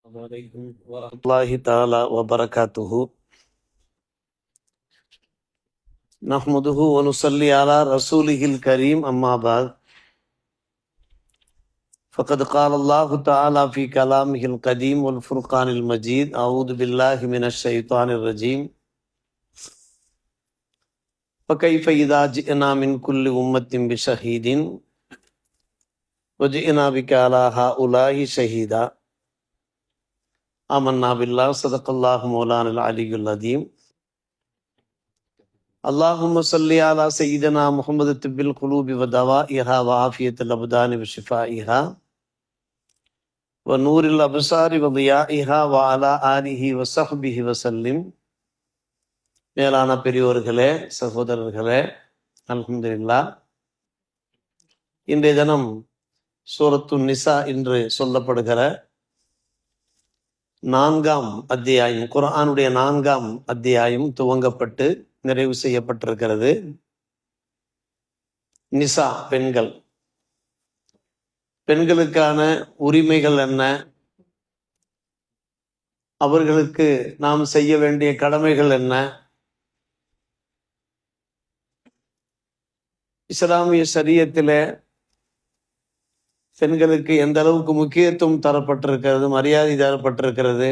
عليكم ورحمة الله تعالى وبركاته. نحمده ونصلي على رسوله الكريم أما بعد فقد قال الله تعالى في كلامه القديم والفرقان المجيد أعوذ بالله من الشيطان الرجيم فكيف إذا جئنا من كل أمة بشهيد وجئنا بك على هؤلاء شهيدا آمنا بالله صدق الله مولانا العلي العظيم. اللهم صل على سيدنا محمد طب القلوب ودوائها وعافية الأبدان وشفائها ونور الأبصار وضيائها وعلى آله وصحبه وسلم. மேலான பெரியோர்களே, சகோதரர்களே, அல்ஹம்துலில்லாஹ். இன்றைய தினம் சூரத்து நிசா என்று சொல்லப்படுகிற 4ஆம் அத்தியாயம், குர்ஆனுடைய 4ஆம் அத்தியாயம் துவங்கப்பட்டு நிறைவு செய்யப்பட்டிருக்கிறது. நிசா, பெண்கள், பெண்களுக்கான உரிமைகள் என்ன, அவர்களுக்கு நாம் செய்ய வேண்டிய கடமைகள் என்ன, இஸ்லாமிய ஷரியத்திலே பெண்களுக்கு எந்த அளவுக்கு முக்கியத்துவம் தரப்பட்டிருக்கிறது, மரியாதை தரப்பட்டிருக்கிறது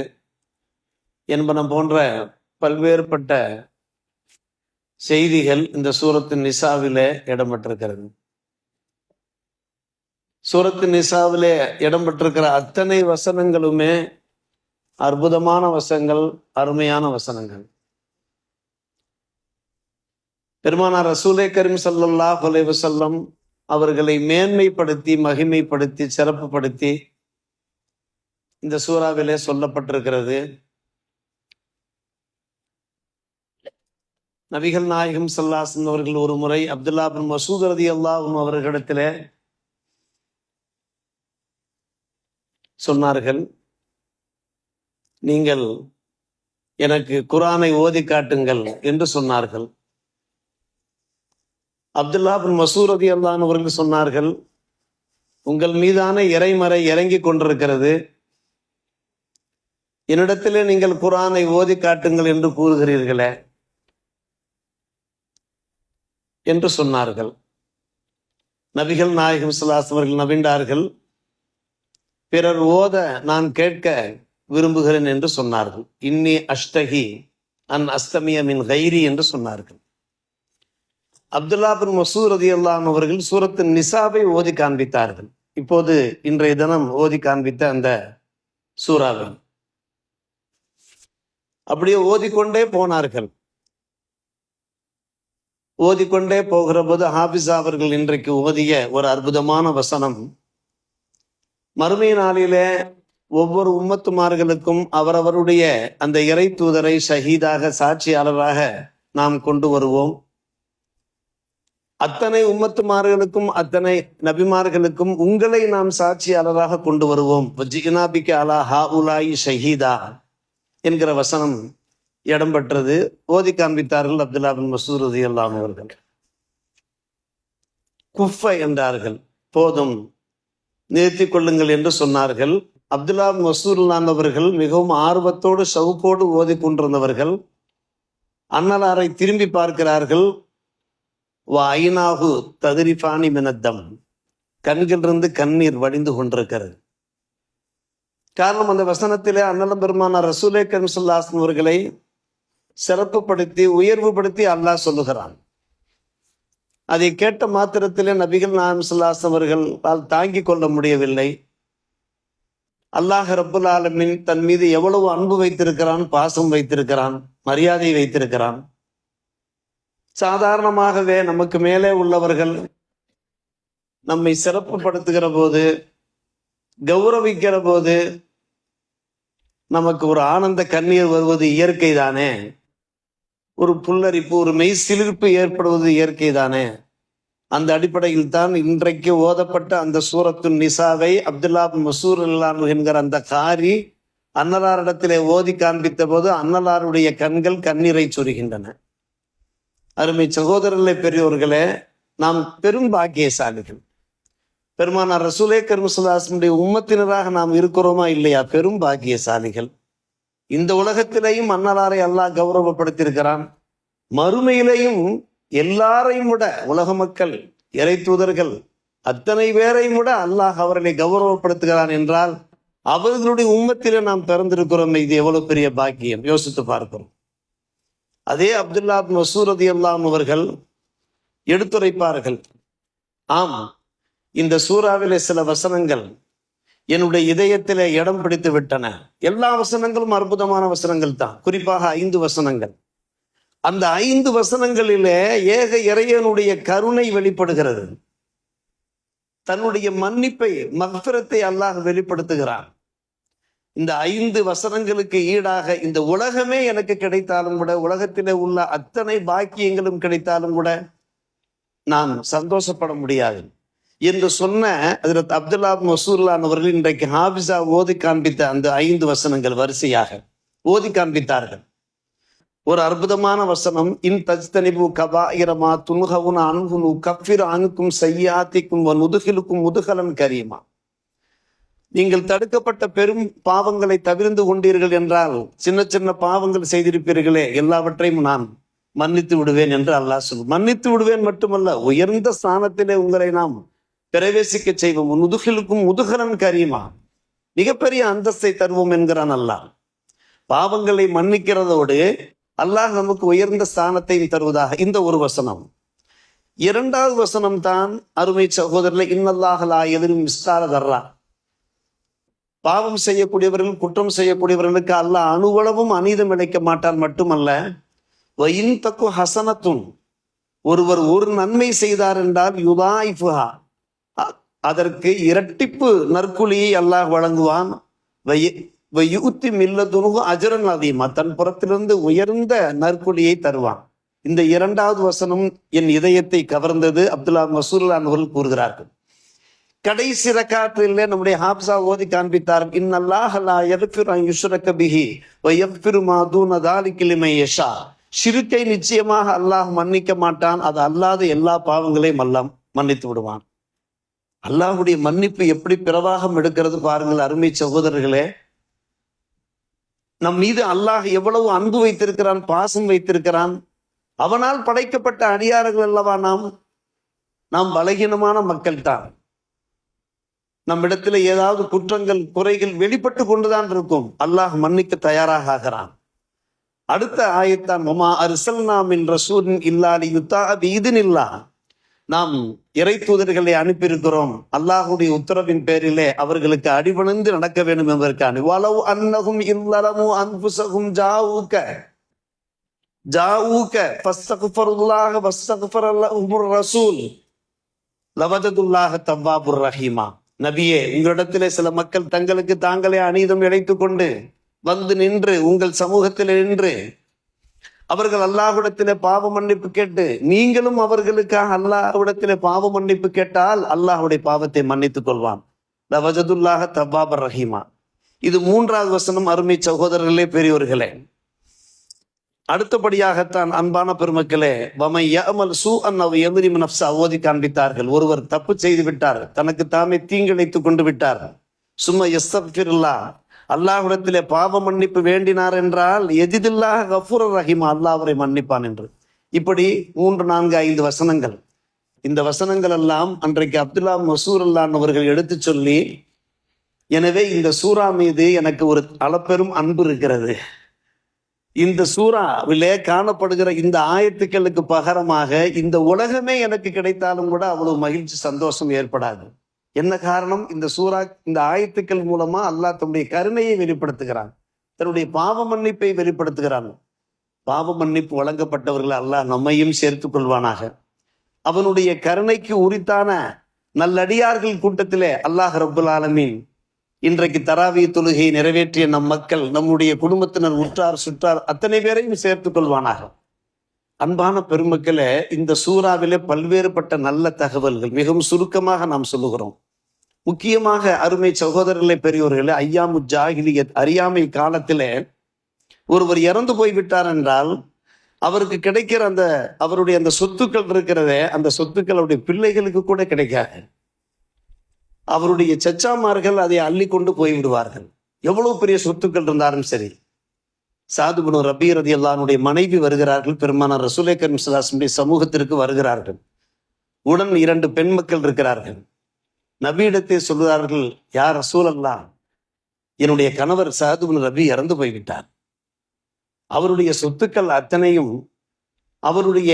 என்பன போன்ற பல்வேறுபட்ட செய்திகள் இந்த சூரத்து நிசாவிலே இடம்பெற்றிருக்கிறது. சூரத்து நிசாவிலே இடம்பெற்றிருக்கிற அத்தனை வசனங்களுமே அற்புதமான வசனங்கள், அருமையான வசனங்கள். பெருமானார் ரசூலே கரீம் ஸல்லல்லாஹு அலைஹி வஸல்லம் அவர்களை மேன்மைப்படுத்தி, மகிமைப்படுத்தி, சிறப்புப்படுத்தி இந்த சூறாவிலே சொல்லப்பட்டிருக்கிறது. நபிகள் நாயகம் ஸல்லல்லாஹு அலைஹி வஸல்லம் அவர்கள் ஒரு முறை அப்துல்லா பின் மஸ்ஊத் ரலியல்லாஹு அன்ஹு அவர்களிடத்திலே சொன்னார்கள், நீங்கள் எனக்கு குர்ஆனை ஓதி காட்டுங்கள் என்று சொன்னார்கள். அப்துல்லா பின் மஸ்ஊத் ரலியல்லாஹு அன்ஹு அவர்கள் சொன்னார்கள், உங்கள் மீதான இறைமறை இறங்கி கொண்டிருக்கிறது, என்னிடத்திலே நீங்கள் குர்ஆனை ஓதி காட்டுங்கள் என்று கூறுகிறீர்களே என்று சொன்னார்கள். நபிகள் நாயகம் ஸல்லல்லாஹு அலைஹி வஸல்லம் அவர்கள் நவிண்டார்கள், பிறர் ஓத நான் கேட்க விரும்புகிறேன் என்று சொன்னார்கள். இன்னி அஷ்டஹி அன் அஸ்தமிய மின் கைரி என்று சொன்னார்கள். அப்துல்லா பின் மஸ்ஊத் ரலியல்லாஹு அன்ஹு அவர்கள் சூரத்து நிசாவை ஓதி காண்பித்தார்கள். இப்போது இன்றைய தினம் ஓதி காண்பித்த அந்த சூறாவை அப்படியே ஓதிக்கொண்டே போனார்கள். ஓதிக்கொண்டே போகிற போது ஹாபிஸா அவர்கள் இன்றைக்கு ஓதிய ஒரு அற்புதமான வசனம், மறுமை நாளிலே ஒவ்வொரு உம்மத்துமார்களுக்கும் அவரவருடைய அந்த இறை தூதரை ஷஹீதாக, சாட்சியாளராக நாம் கொண்டு வருவோம். அத்தனை உம்மத்துமார்களுக்கும், அத்தனை நபிமார்களுக்கும் உங்களை நாம் சாட்சியாளராக கொண்டு வருவோம். வஜ்இனா பிக அலா ஹாஉலாஇ ஷஹீதா என்கிற வசனம் இடம்பெற்றது. ஓதி காண்பித்தார்கள் அப்துல்லா பின் மஸ்ஊத் ரலியல்லாஹு அன்ஹு அவர்கள். குஃப என்றார்கள், போதும், நிறுத்திக் கொள்ளுங்கள் என்று சொன்னார்கள். அப்துல்லா பின் மஸ்ஊத் ரலியல்லாஹு அன்ஹு அவர்கள் மிகவும் ஆர்வத்தோடு, ஷவுக்கோடு ஓதி கொண்டிருந்தவர்கள். அன்னலாரை திரும்பி பார்க்கிறார்கள். ஐநாகு ததிரிஃபானி மினத்தம், கண்களிலிருந்து கண்ணீர் வடிந்து கொண்டிருக்கிறது. காரணம், அந்த வசனத்திலே அன்னலம் பெருமானார் ரசூலே கரீம் ஸல்லல்லாஹு அலைஹி வஸல்லம் அவர்களை சிறப்புப்படுத்தி, உயர்வுபடுத்தி அல்லாஹ் சொல்லுகிறான். அதை கேட்ட மாத்திரத்திலே நபிகள் நாயகம் ஸல்லல்லாஹு அலைஹி வஸல்லம் அவர்களால் தாங்கிக் கொள்ள முடியவில்லை. அல்லாஹ் ரப்புல் ஆலமீன் தன் மீது எவ்வளவு அன்பு வைத்திருக்கிறான், பாசம் வைத்திருக்கிறான், மரியாதை வைத்திருக்கிறான். சாதாரணமாகவே நமக்கு மேலே உள்ளவர்கள் நம்மை சிறப்புப்படுத்துகிற போது, கௌரவிக்கிற போது நமக்கு ஒரு ஆனந்த கண்ணீர் வருவது இயற்கை தானே, ஒரு புல்லரிப்பு, ஒரு மெய் சிலிர்ப்பு ஏற்படுவது இயற்கை தானே. அந்த அடிப்படையில் தான் இன்றைக்கு ஓதப்பட்ட அந்த சூரத்து நிசாவை அப்துல்லா பின் மஸ்ஊத் ரலியல்லாஹு அன்ஹு என்கிற அந்த காரி அன்னலாரிடத்திலே ஓதி காண்பித்த போது அன்னலாருடைய கண்கள் கண்ணீரை சொரிகின்றன. அருமை சகோதரர்களே, பெரியோர்களே, நாம் பெரும் பாக்கியசாலிகள். பெருமானார் ரசூலே கரீம் ஸல்லல்லாஹு அலைஹி வஸல்லம் உம்மத்தினராக நாம் இருக்கிறோமா இல்லையா? பெரும் பாக்கியசாலிகள். இந்த உலகத்திலேயும் அன்னலாரை அல்லாஹ் கௌரவப்படுத்தியிருக்கிறான். மறுமையிலேயும் எல்லாரையும் விட உலக மக்கள், இறை தூதர்கள் அத்தனை பேரையும் விட அல்லாஹ் அவர்களை கௌரவப்படுத்துகிறான் என்றால் அவர்களுடைய உம்மத்திலே நாம் பிறந்திருக்கிறோம். இது எவ்வளவு பெரிய பாக்கியம், யோசித்து பார்க்கிறோம். அதே அப்துல்லா இப்னு மஸ்ஊத் ரலியல்லாஹு அன்ஹு அவர்கள் எடுத்துரைப்பார்கள், ஆம், இந்த சூறாவிலே சில வசனங்கள் என்னுடைய இதயத்திலே இடம் பிடித்து விட்டன. எல்லா வசனங்களும் அற்புதமான வசனங்கள் தான், குறிப்பாக 5 வசனங்கள். அந்த 5 வசனங்களிலே ஏக இறைவனுடைய கருணை வெளிப்படுகிறது. தன்னுடைய மன்னிப்பை, மக்ஃபிரத்தை அல்லாஹ் வெளிப்படுத்துகிறான். இந்த 5 வசனங்களுக்கு ஈடாக இந்த உலகமே எனக்கு கிடைத்தாலும் கூட, உலகத்திலே உள்ள அத்தனை பாக்கியங்களும் கிடைத்தாலும் கூட நான் சந்தோஷப்பட முடியாது என்று சொன்ன ஹஜ்ரத் அப்துல்லா இப்னு மஸ்ஊத் அவர்கள் இன்றைக்கு ஹாஃபிஸா ஓதி காண்பித்த அந்த 5 வசனங்கள் வரிசையாக ஓதி காண்பித்தார்கள். ஒரு அற்புதமான வசனம், இன் தஜ்தனிபு கபாயிர மா துன்ஹவுன அன்ஹு நுகஃபிர் அன்கும் ஸய்யிஆத்திக்கும் வ நுத்கிலுக்கும் முத்கலன் கரீமா. நீங்கள் தடுக்கப்பட்ட பெரும் பாவங்களை தவிர்த்து கொண்டீர்கள் என்றால், சின்ன சின்ன பாவங்கள் செய்திருப்பீர்களே, எல்லாவற்றையும் நான் மன்னித்து விடுவேன் என்று அல்லாஹ் சொல். மன்னித்து விடுவேன் மட்டுமல்ல, உயர்ந்த ஸ்தானத்திலே உங்களை நாம் பிரவேசிக்க செய்வோம். நுதுகிலுக்கும் முதுகலன் கரீமா, மிகப்பெரிய அந்தஸ்தை தருவோம் என்கிறான் அல்லாஹ். பாவங்களை மன்னிக்கிறதோடு அல்லாஹ் நமக்கு உயர்ந்த ஸ்தானத்தையும் தருவதாக இந்த ஒரு வசனம். 2வது வசனம் தான் அருமை சகோதரர்களே, இன்னல்லாஹ லா யத்லிமு மிஸ்கால தர்ரா. பாவம் செய்யக்கூடியவர்கள், குற்றம் செய்யக்கூடியவர்களுக்கு அல்லாஹ் அணுவளவும் அநீதம் இழைக்க மாட்டான். மட்டுமல்ல, வயின் தக்கு ஹசனத்துன், ஒருவர் ஒரு நன்மை செய்தார் என்றால் யுதாயிஃபுஹா, அதற்கு இரட்டிப்பு நற்குலியை அல்லாஹ் வழங்குவான். வயுத்தி மில்லதுனுகு அஜரன் அதீமா, தன் புறத்திலிருந்து உயர்ந்த நற்குலியை தருவான். இந்த 2வது வசனம் என் இதயத்தை கவர்ந்தது. அப்துல்லா மஸ்ஊத் அவர்கள் கூறுகிறார்கள். கடைசி ரக்காத்திலே நம்முடைய ஹாஃபிஸா ஓதி காண்பித்தார், இன்னல்லாஹ லா யக்ஃபிரு அன் யுஷ்ரக பிஹி வ யக்ஃபிரு மா தூன தாலிக லிமன் யஷா. ஷிர்க்கை நிச்சயமாக அல்லாஹ் மன்னிக்க மாட்டான், அது அல்லாத எல்லா பாவங்களையும் அல்லாஹ் மன்னித்து விடுவான். அல்லாஹுடைய மன்னிப்பு எப்படி பிரவாகம் எடுக்கிறது பாருங்கள் அருமை சகோதரர்களே. நம் மீது அல்லாஹ் எவ்வளவு அன்பு வைத்திருக்கிறான், பாசம் வைத்திருக்கிறான். அவனால் படைக்கப்பட்ட அடியார்கள் அல்லவா நாம் பலகீனமான மக்கள் தான். நம்மிடத்துல ஏதாவது குற்றங்கள், குறைகள் வெளிப்பட்டு கொண்டுதான் இருக்கும். அல்லாஹ் மன்னிக்க தயாராக ஆகிறான். அடுத்த ஆயத்தான், வமா அர்சல்னா மின் ரசூலின் இல்லா லியுத்தா பிஇذனில்லாஹ். நாம் இறை தூதர்களை அனுப்பியிருக்கிறோம், அல்லாஹுடைய உத்தரவின் பேரிலே அவர்களுக்கு அடிபணிந்து நடக்க வேண்டும் என்பதற்கான. வலவ் அன்னஹும் இல்லலமு அன்ஃபுஸஹும் ஜாஊக ஃபஸ்தக்ஃபிருல்லாஹ வஸ்தக்ஃபரலஹுர் ரசூல் லவஜதுல்லாஹ தவ்வாபுர் ரஹீமா. நபியே, உங்களிடத்திலே சில மக்கள் தங்களுக்கு தாங்களே அநீதம் இழைத்துக் கொண்டு வந்து நின்று, உங்கள் சமூகத்தில் நின்று அவர்கள் அல்லாஹ்விடத்திலே பாவ மன்னிப்பு கேட்டு, நீங்களும் அவர்களுக்காக அல்லாஹ்விடத்திலே பாவ மன்னிப்பு கேட்டால் அல்லாஹ்வுடைய பாவத்தை மன்னித்துக் கொள்வான். லவஜதுல்லாஹ தவ்வாபுர் ரஹீமா. இது 3வது வசனம். அருமை சகோதரர்களே, பெரியோர்களே, அடுத்தபடியாகத்தான் அன்பான பெருமக்களே, வமை யஅமல் சூஅன் அவ் யத்லிமு நஃப்ஸா ஓதி காண்பித்தார்கள். ஒருவர் தப்பு செய்து விட்டார், தனக்கு தாமே தீங்கிழைத்துக் கொண்டு விட்டார். சும்மா யஸ்தக்ஃபிருல்லாஹ், அல்லாஹ்விடத்திலே பாவ மன்னிப்பு வேண்டினார் என்றால் யஜிதுல்லாஹ் கஃபூரர் ரஹீமா, அல்லாஹ் அவரை மன்னிப்பான் என்று. இப்படி 3, 4, 5 வசனங்கள். இந்த வசனங்கள் எல்லாம் அன்றைக்கு அப்துல்லா மஸ்ஊத் அவர்கள் எடுத்து சொல்லி, எனவே இந்த சூரா மீது எனக்கு ஒரு அளப்பெரும் அன்பு இருக்கிறது. இந்த சூறாவிலே காணப்படுகிற இந்த ஆயத்துக்களுக்கு பகரமாக இந்த உலகமே எனக்கு கிடைத்தாலும் கூட அவ்வளவு மகிழ்ச்சி, சந்தோஷம் ஏற்படாது. என்ன காரணம்? இந்த சூறா, இந்த ஆயத்துக்கள் மூலமா அல்லாஹ் தன்னுடைய கருணையை வெளிப்படுத்துகிறான், தன்னுடைய பாவ மன்னிப்பை வெளிப்படுத்துகிறான். பாவ மன்னிப்பு வழங்கப்பட்டவர்கள் அல்லாஹ் நம்மையும் சேர்த்துக் கொள்வானாக. அவனுடைய கருணைக்கு உரித்தான நல்லடியார்கள் கூட்டத்திலே அல்லாஹ் ரப்புல் ஆலமீன் இன்றைக்கு தராவி தொழுகையை நிறைவேற்றிய நம் மக்கள், நம்முடைய குடும்பத்தினர், உற்றார் சுற்றார் அத்தனை பேரையும் சேர்த்துக் கொள்வானாக. அன்பான பெருமக்களே, இந்த சூறாவிலே பல்வேறுபட்ட நல்ல தகவல்கள் மிகவும் சுருக்கமாக நாம் சொல்லுகிறோம். முக்கியமாக அருமை சகோதரர்களே, பெரியோர்களே, ஐயாமு ஜாஹிலியத், அறியாமை காலத்திலே ஒருவர் இறந்து போய்விட்டார் என்றால் அவருக்கு கிடைக்கிற அவருடைய அந்த சொத்துக்கள் இருக்கிறதே, அந்த சொத்துக்கள் அவருடைய பிள்ளைகளுக்கு கூட கிடைக்காது. அவருடைய சச்சாமார்கள் அதை அள்ளி கொண்டு போய்விடுவார்கள். எவ்வளவு பெரிய சொத்துக்கள் இருந்தாலும் சரி. சாது பின் ரபீ ரலியல்லாஹுடைய மனைவி வருகிறார்கள், பெருமானார் ரசூலே கரீம் ஸல்லல்லாஹு அலைஹி வஸல்லம் சமூகத்திற்கு வருகிறார்கள். உடன் 2 பெண் மக்கள் இருக்கிறார்கள். நபியிடத்தை சொல்கிறார்கள், யா ரசூலல்லாஹ், என்னுடைய கணவர் சாது பின் ரபீ இறந்து போய்விட்டார். அவருடைய சொத்துக்கள் அத்தனையும் அவருடைய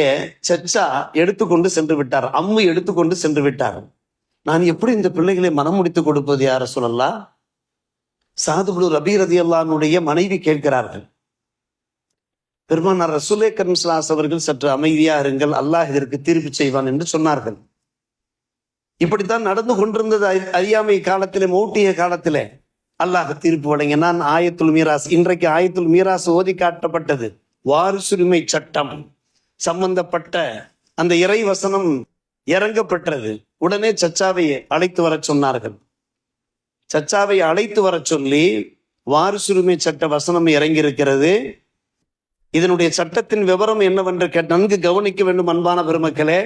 சச்சா எடுத்துக்கொண்டு சென்று விட்டார், அம்மு எடுத்துக்கொண்டு சென்று விட்டார். நான் எப்படி இந்த பிள்ளைகளை மனம் முடித்து கொடுப்பது யா ரசூலல்லாஹ்? சாது பின் ரபீ ரலியல்லாஹுடைய மனைவி கேட்கிறார்கள். பெருமானார் ரசூலே கரீம் ஸல்லல்லாஹு அலைஹி அவர்கள் சற்று அமைதியா இருங்கள், அல்லாஹ் இதற்கு தீர்ப்பு செய்வான் என்று சொன்னார்கள். இப்படித்தான் நடந்து கொண்டிருந்தது. அறியாமை காலத்திலே, மௌட்டிய காலத்திலே அல்லாஹ் தீர்ப்பு வழங்கினான். ஆயத்துல் மீராஸ், இன்றைக்கு ஆயத்துல் மீராஸ் ஓதி காட்டப்பட்டது. வாரிசுரிமை சட்டம் சம்பந்தப்பட்ட அந்த இறை வசனம் இறங்கப்பட்டது. உடனே சச்சாவை அழைத்து வர சொன்னார்கள். சச்சாவை அழைத்து வர சொல்லி, வாரிசுரிமை சட்ட வசனம் இறங்கி இருக்கிறது, இதனுடைய சட்டத்தின் விவரம் என்னவென்று நன்கு கவனிக்க வேண்டும் அன்பான பெருமக்களே.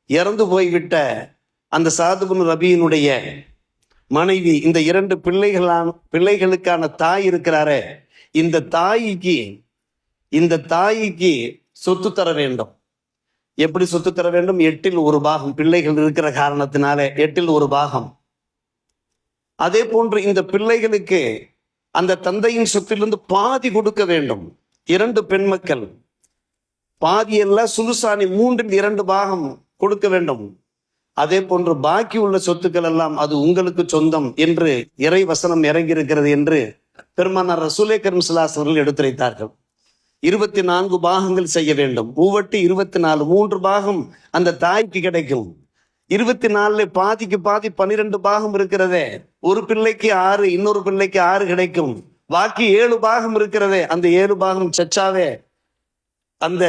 இறந்து போய்விட்ட அந்த சாது பின் ரபீனுடைய மனைவி, இந்த 2 பிள்ளைகளுக்கான தாய் இருக்கிறாரே, இந்த தாய்க்கு சொத்து தர வேண்டும். எப்படி சொத்து தர வேண்டும்? 8ல் 1 பாகம். பிள்ளைகள் இருக்கிற காரணத்தினாலே 8ல் 1 பாகம். அதே போன்று இந்த பிள்ளைகளுக்கு அந்த தந்தையின் சொத்திலிருந்து பாதி கொடுக்க வேண்டும். 2 பெண் மக்கள், பாதி எல்லாம் சுலுசானி 3ல் 2 பாகம் கொடுக்க வேண்டும். அதே போன்று பாக்கி உள்ள சொத்துக்கள் எல்லாம் அது உங்களுக்கு சொந்தம் என்று இறை வசனம் இறங்கியிருக்கிறது என்று பெருமானார் ரசூலே கரீம் ஸல்லல்லாஹு அலைஹி அவர்கள் எடுத்துரைத்தார்கள். 24 பாகங்கள் செய்ய வேண்டும். 24, 3 பாகம் அந்த தாய்க்கு கிடைக்கும். 24 பாதிக்கு பாதி 12 பாகம் இருக்கிறதே. ஒரு பிள்ளைக்கு 6, இன்னொரு பிள்ளைக்கு 6 கிடைக்கும். பாக்கி 7 பாகம் இருக்கிறதே, அந்த 7 பாகம் சச்சாவே, அந்த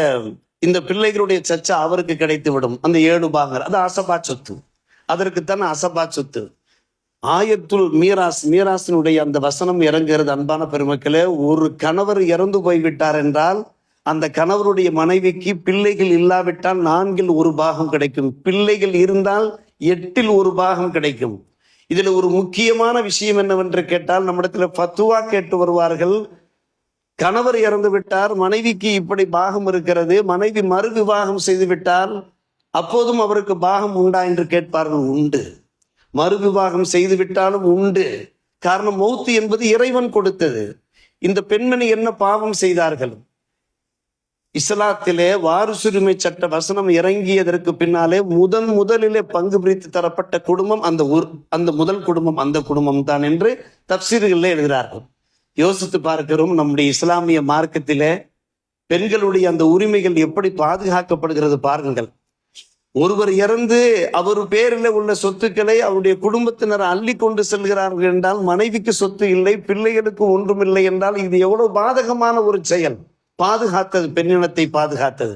இந்த பிள்ளைகளுடைய சச்சா அவருக்கு கிடைத்து விடும். அந்த 7 பாகங்கள் அது அசபா சொத்து. அதற்குத்தான் அசபா சொத்து. ஆயத்துல் மீராசினுடைய அந்த வசனம் இறங்குகிறது. அன்பான பெருமக்களே, ஒரு கணவர் இறந்து போய்விட்டார் என்றால் அந்த கணவருடைய மனைவிக்கு பிள்ளைகள் இல்லாவிட்டால் 4ல் 1 பாகம் கிடைக்கும். பிள்ளைகள் இருந்தால் 8ல் 1 பாகம் கிடைக்கும். இதுல ஒரு முக்கியமான விஷயம் என்னவென்று கேட்டால், நம்மிடத்துல ஃபத்துவா கேட்டு வருவார்கள். கணவர் இறந்து விட்டார், மனைவிக்கு இப்படி பாகம் இருக்கிறது, மனைவி மறு விவாகம் செய்து விட்டால் அப்போதும் அவருக்கு பாகம் உண்டா என்று கேட்பார்கள். உண்டு. மறு விவாகம் செய்து விட்டாலும் உண்டு. காரணம், மௌத்து என்பது இறைவன் கொடுத்தது. இந்த பெண்மணி என்ன பாவம் செய்தார்கள்? இஸ்லாத்திலே வாரிசுரிமை சட்ட வசனம் இறங்கியதற்கு பின்னாலே முதலிலே பங்கு பிரித்து தரப்பட்ட குடும்பம் அந்த முதல் குடும்பம் அந்த குடும்பம் தான் என்று தப்சீர்களில் எழுதுகிறார்கள். யோசித்து பார்க்கிறோம், நம்முடைய இஸ்லாமிய மார்க்கத்திலே பெண்களுடைய அந்த உரிமைகள் எப்படி பாதுகாக்கப்படுகிறது பாருங்கள். ஒருவர் இறந்து அவர் பேரில் உள்ள சொத்துக்களை அவருடைய குடும்பத்தினர் அள்ளி கொண்டு செல்கிறார்கள் என்றால், மனைவிக்கு சொத்து இல்லை, பிள்ளைகளுக்கு ஒன்றும் இல்லை என்றால் இது எவ்வளவு பாதகமான ஒரு செயல். பாதுகாத்தது, பெண்ணினத்தை பாதுகாத்தது.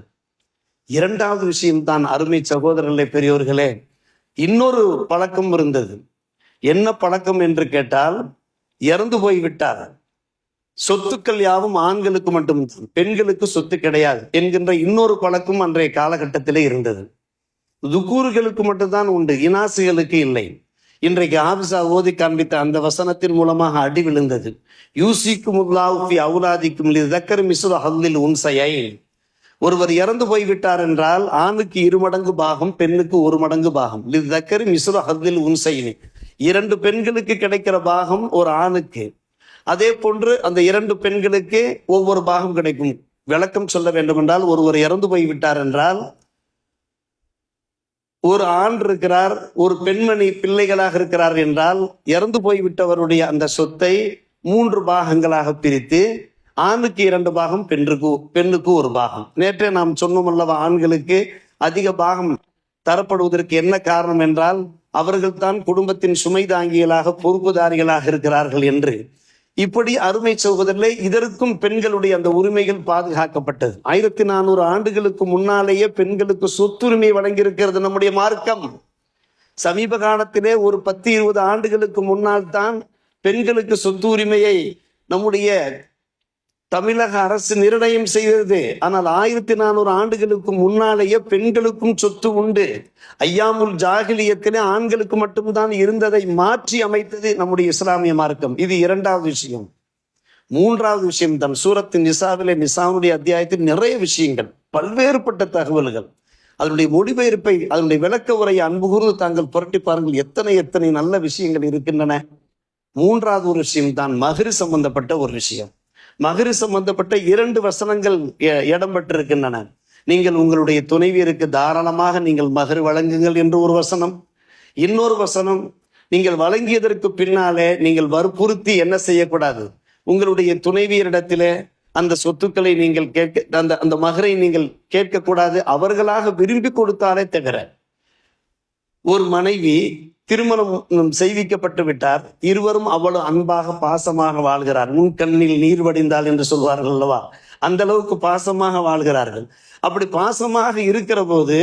2வது விஷயம்தான் அருமை சகோதரர்களே, பெரியோர்களே, இன்னொரு பழக்கம் இருந்தது. என்ன பழக்கம் என்று கேட்டால், இறந்து போய்விட்டார், சொத்துக்கள் யாவும் ஆண்களுக்கு மட்டும்தான், பெண்களுக்கு சொத்து கிடையாது என்கின்ற இன்னொரு பழக்கம் அன்றைய காலகட்டத்திலே இருந்தது. துக்கூர்களுக்கு மட்டும்தான் உண்டு, இனாசுகளுக்கு இல்லை. இன்றைக்கு ஆபிசா ஓதி காண்பித்த அந்த வசனத்தின் மூலமாக அடி விழுந்தது. யூசிக்குமுல்லாஹு ஃபி அவுலாதிக்கும் லிதக்கரி மிஸ்லு ஹல்லில் உன்சையைன். ஒருவர் இறந்து போய்விட்டார் என்றால் ஆணுக்கு 2 மடங்கு பாகம், பெண்ணுக்கு 1 மடங்கு பாகம். லிதக்கரி மிஸ்லு ஹல்லில் உன்சைன். 2 பெண்களுக்கு கிடைக்கிற பாகம் ஒரு ஆணுக்கு. அதே போன்று அந்த 2 பெண்களுக்கு ஒவ்வொரு பாகம் கிடைக்கும். விளக்கம் சொல்ல வேண்டும் என்றால், ஒருவர் இறந்து போய்விட்டார் என்றால் ஒரு ஆண் இருக்கிறார், ஒரு பெண்மணி பிள்ளைகளாக இருக்கிறார் என்றால், இறந்து போய்விட்டவருடைய அந்த சொத்தை 3 பாகங்களாக பிரித்து ஆணுக்கு 2 பாகம், பெண்ணுக்கு 1 பாகம். நேற்றே நாம் சொன்னோம் அல்லவா, ஆண்களுக்கு அதிக பாகம் தரப்படுவதற்கு என்ன காரணம் என்றால், அவர்கள் தான் குடும்பத்தின் சுமை தாங்கிகளாக, பொறுப்புதாரிகளாக இருக்கிறார்கள் என்று. இப்படி அருமை சகோதரர்களே, இதற்கும் பெண்களுடைய அந்த உரிமைகள் பாதுகாக்கப்பட்டது. 1400 ஆண்டுகளுக்கு முன்னாலேயே பெண்களுக்கு சொத்துரிமை வழங்கியிருக்கிறது நம்முடைய மார்க்கம். சமீப காலத்திலே ஒரு 10-20 ஆண்டுகளுக்கு முன்னால் தான் பெண்களுக்கு சொத்து உரிமையை நம்முடைய தமிழக அரசு நிர்ணயம் செய்தது. ஆனால் 1400 ஆண்டுகளுக்கு முன்னாலேயே பெண்களுக்கும் சொத்து உண்டு. ஐயாமுல் ஜாகிலியத்திலே ஆண்களுக்கு மட்டும்தான் இருந்ததை மாற்றி அமைத்தது நம்முடைய இஸ்லாமிய மார்க்கம். இது இரண்டாவது விஷயம். மூன்றாவது விஷயம் தான் சூரத்தின் நிசாவிலே, நிசாவுடைய அத்தியாயத்தில் நிறைய விஷயங்கள், பல்வேறுபட்ட தகவல்கள், அதனுடைய மொழிபெயர்ப்பை, அதனுடைய விளக்க உரையை அன்பு கூர்ந்து தாங்கள் புரட்டி பாருங்கள். எத்தனை நல்ல விஷயங்கள் இருக்கின்றன. மூன்றாவது ஒரு விஷயம் தான் மஹ்ர் சம்பந்தப்பட்ட ஒரு விஷயம். மஹ்ர் சம்பந்தப்பட்ட 2 வசனங்கள் இடம்பெற்றிருக்கின்றன. நீங்கள் உங்களுடைய துணைவியருக்கு தாராளமாக நீங்கள் மஹ்ர் வழங்குங்கள் என்று ஒரு வசனம். இன்னொரு வசனம், நீங்கள் வழங்கியதற்கு பின்னாலே நீங்கள் வற்புறுத்தி என்ன செய்யக்கூடாது, உங்களுடைய துணைவியரிடத்திலே அந்த சொத்துக்களை நீங்கள் அந்த மஹ்ரை நீங்கள் கேட்கக்கூடாது, அவர்களாக விரும்பி கொடுத்தாலே தவிர. ஒரு மனைவி திருமணம் செய்விக்கப்பட்டு விட்டார், இருவரும் அவ்வளவு அன்பாக பாசமாக வாழ்கிறார். முன் கண்ணில் நீர் வடிந்தால் என்று சொல்வார்கள் அல்லவா, அந்த அளவுக்கு பாசமாக வாழ்கிறார்கள். அப்படி பாசமாக இருக்கிற போது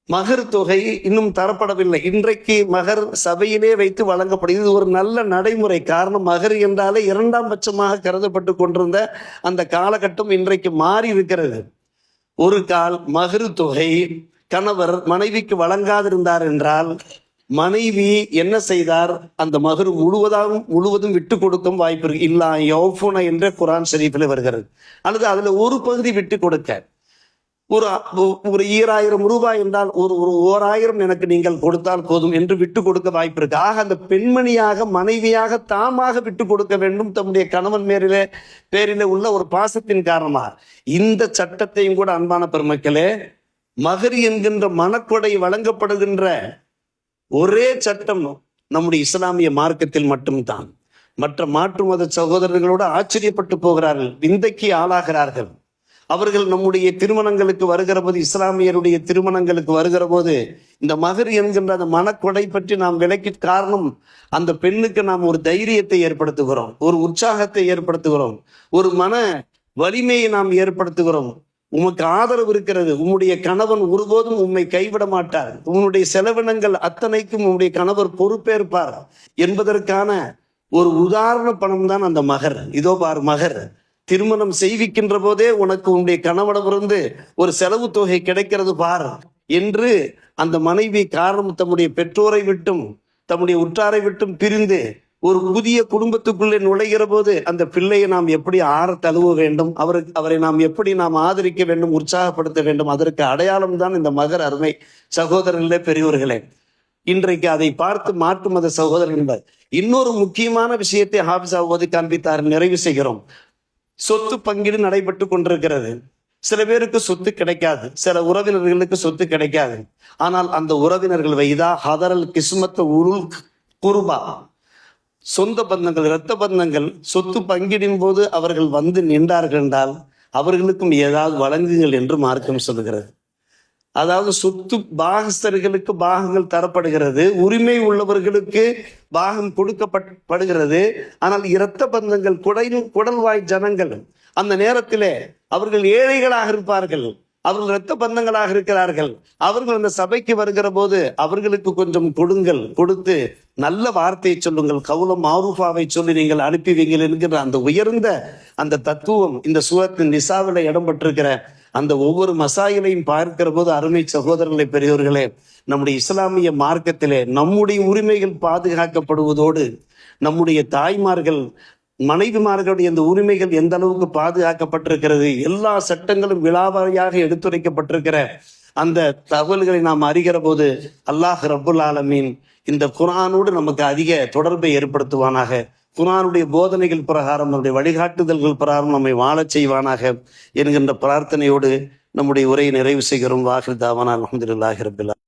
மகர் தொகை இன்னும் தரப்படவில்லை. இன்றைக்கு மகர் சபையிலே வைத்து வழங்கப்படுகிறது. இது ஒரு நல்ல நடைமுறை. காரணம், மகர் என்றாலே 2ஆம் பட்சமாக கருதப்பட்டு கொண்டிருந்த அந்த காலகட்டம் இன்றைக்கு மாறி இருக்கிறது. ஒரு கால் மகர் தொகை கணவர் மனைவிக்கு வழங்காதிருந்தார் என்றால் மனைவி என்ன செய்தார், அந்த மகர் முழுவதும் விட்டு கொடுக்கும் வாய்ப்பு இருக்கு. இல்லா யௌஃபுன என்ற குர்ஆன் ஷரீஃபில் வருகிறது. அல்லது அதுல ஒரு பகுதி விட்டு கொடுக்க, ஒரு 2000 ரூபாய் என்றால் ஒரு 1000 எனக்கு நீங்கள் கொடுத்தால் போதும் என்று விட்டு கொடுக்க வாய்ப்பு இருக்கு. ஆக அந்த பெண்மணியாக, மனைவியாக தாமாக விட்டு கொடுக்க வேண்டும் தம்முடைய கணவன் பேரிலே உள்ள ஒரு பாசத்தின் காரணமாக. இந்த சட்டத்தையும் கூட அன்பான பெருமக்களே, மகர் என்கின்ற மனக்கொடை வழங்கப்படுகின்ற ஒரே சட்டம் நம்முடைய இஸ்லாமிய மார்க்கத்தில் மட்டும்தான். மற்ற மாற்று மத சகோதரர்களோடு ஆச்சரியப்பட்டு போகிறார்கள், விந்தைக்கு ஆளாகிறார்கள். அவர்கள் நம்முடைய திருமணங்களுக்கு வருகிற போது, இஸ்லாமியருடைய திருமணங்களுக்கு வருகிற போது இந்த மகர் என்கின்ற அந்த மனக்கொடை பற்றி நாம் விளக்கி, காரணம் அந்த பெண்ணுக்கு நாம் ஒரு தைரியத்தை ஏற்படுத்துகிறோம், ஒரு உற்சாகத்தை ஏற்படுத்துகிறோம், ஒரு மன வலிமையை நாம் ஏற்படுத்துகிறோம். உமக்கு ஆதரவு இருக்கிறது, உம்முடைய கணவன் ஒருபோதும் உம்மை கைவிட மாட்டார், உன்னுடைய செலவினங்கள் அத்தனைக்கும் உம்முடைய கணவர் பொறுப்பேற்பார் என்பதற்கான ஒரு உதாரண பணம் தான் அந்த மகர். இதோ பார் மகர், திருமணம் செய்விக்கின்ற போதே உனக்கு உன்னுடைய கணவனிடமிருந்து ஒரு செலவு தொகை கிடைக்கிறது பார் என்று அந்த மனைவி, காரணம் தம்முடைய பெற்றோரை விட்டும் தம்முடைய உற்றாரை விட்டும் பிரிந்து ஒரு புதிய குடும்பத்துக்குள்ளே நுழைகிற போது அந்த பிள்ளையை நாம் எப்படி தழுவ வேண்டும், அவரை நாம் எப்படி ஆதரிக்க வேண்டும், உற்சாகப்படுத்த வேண்டும், அதற்கு அடையாளம் தான் இந்த மகர். அருமை சகோதரர்களே, பெரியோர்களே, இன்றைக்கு அதை பார்த்து மாற்று மத சகோதரர்கள் இன்னொரு முக்கியமான விஷயத்தை ஹாஃபிஸ் ஓதி காண்பித்தார். நிறைவு செய்கிறோம். சொத்து பங்கீடு நடைபெற்று கொண்டிருக்கிறது. சில பேருக்கு சொத்து கிடைக்காது, சில உறவினர்களுக்கு சொத்து கிடைக்காது. ஆனால் அந்த உறவினர்கள் வைதா ஹதரல் கிஸ்மத்த உருள் குருபா, சொந்த பந்தங்கள், இரத்த பந்தங்கள் சொத்து பங்கீடின் போது அவர்கள் வந்து நின்றார்கள் என்றால் அவர்களுக்கும் ஏதாவது வழங்குங்கள் என்று மார்க்கம் சொல்லுகிறது. அதாவது சொத்து பாகஸ்தர்களுக்கு பாகங்கள் தரப்படுகிறது, உரிமை உள்ளவர்களுக்கு பாகம் கொடுக்கப்படுகிறது. ஆனால் இரத்த பந்தங்கள், குடல்வாய் ஜனங்கள், அந்த நேரத்திலே அவர்கள் ஏழைகளாக இருப்பார்கள், அவர்கள் இரத்த பந்தங்களாக இருக்கிறார்கள். அவர்கள் அந்த சபைக்கு வருகிற போது அவர்களுக்கு கொஞ்சம் கொடுத்து நல்ல வார்த்தையை சொல்லுங்கள், கவுலம் மாரூஃபாவை சொல்லி நீங்கள் அனுப்பி வைங்கள் என்கிற அந்த உயர்ந்த அந்த தத்துவம் இந்த சூரத்தின் நிசாவில இடம்பெற்றிருக்கிற அந்த ஒவ்வொரு மசாயிலையும் பார்க்கிற போது, அருமை சகோதரர்களை, பெரியோர்களே, நம்முடைய இஸ்லாமிய மார்க்கத்திலே நம்முடைய உரிமைகள் பாதுகாக்கப்படுவதோடு நம்முடைய தாய்மார்கள், மனைவிமார்களுடைய இந்த உரிமைகள் எந்த அளவுக்கு பாதுகாக்கப்பட்டிருக்கிறது, எல்லா சட்டங்களும் விலாவாரியாக எடுத்துரைக்கப்பட்டிருக்கிற அந்த தகவல்களை நாம் அறிகிற போது அல்லாஹ் ரப்புல் ஆலமீன் இந்த குர்ஆனோடு நமக்கு அதிக தொடர்பை ஏற்படுத்துவானாக. குர்ஆனுடைய போதனைகள் பிரகாரம், நம்முடைய வழிகாட்டுதல்கள் பிரகாரம் நம்மை வாழச் செய்வானாக என்கின்ற பிரார்த்தனையோடு நம்முடைய உரையை நிறைவு செய்கிறோம். வாஹிர் தாவானா அல்ஹம்துலில்லாஹி ரப்பில் ஆலமீன்.